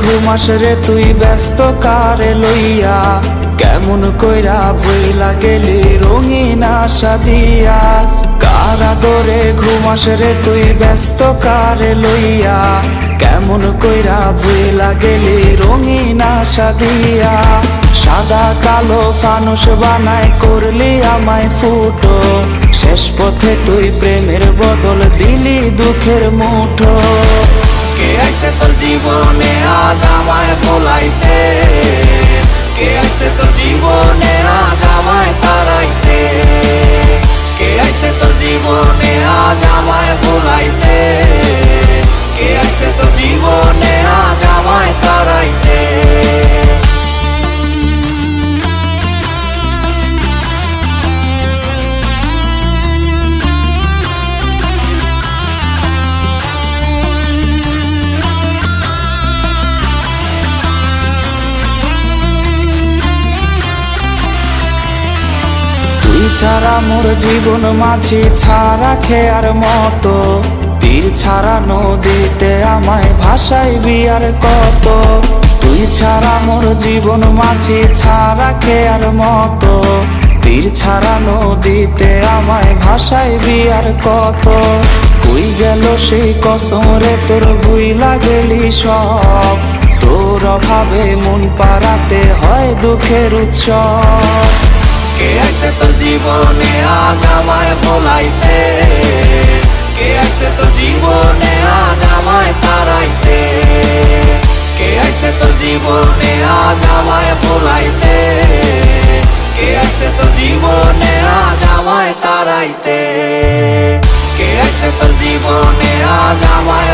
ঘুমাস রে তুই ব্যস্ত কারে লইয়া, কেমন কইরা ভইলা গেলি রঙিন আশা দিয়া। কার আদরে ঘুমাস রে তুই ব্যস্ত কারে লইয়া, কেমন কইরা ভইলা গেলি রঙিন আশা দিয়া। সাদা কালো ফানুস বানায় করলি আমায় ফুটো, শেষ পথে তুই প্রেমের বদল দিলি দুঃখের মুঠো। কে আইছে তোর জীবনে আজ আমায় ভোলাইতে, কে আইছে তোর জীবনে আজ আমায় তাড়াইতে, কে আইছে তোর জীবনে আজ আমায় ভোলাইতে, কে আইছে তোর জীবনে আজ আমায় তাড়াইতে। ছাড়া মোর জীবন মাঝি ছাড়া খেয়ার মতো, তীর ছাড়া নদীতে আমায় ভাসাইবি আর কত। তুই ছাড়া মোর জীবন মাঝি ছাড়া খেয়ার মতো, তীর ছাড়া নদীতে আমায় ভাসাইবি আর কত। কই গেল সেই কসম রে তোর ভুইলা গেলি সব, তোর অভাবে মন পাড়াতে হয় দুঃখের উৎসব। কে আইছে তোর জীবনে আজ আমায় ভোলাইতে, কে আইছে তোর জীবনে আজ আমায় তাড়াইতে, কে আইছে তোর জীবনে আজ আমায় ভোলাইতে, কে আইছে তোর জীবনে আজ আমায় তাড়াইতে, কে আইছে তোর জীবনে আজ আমায়।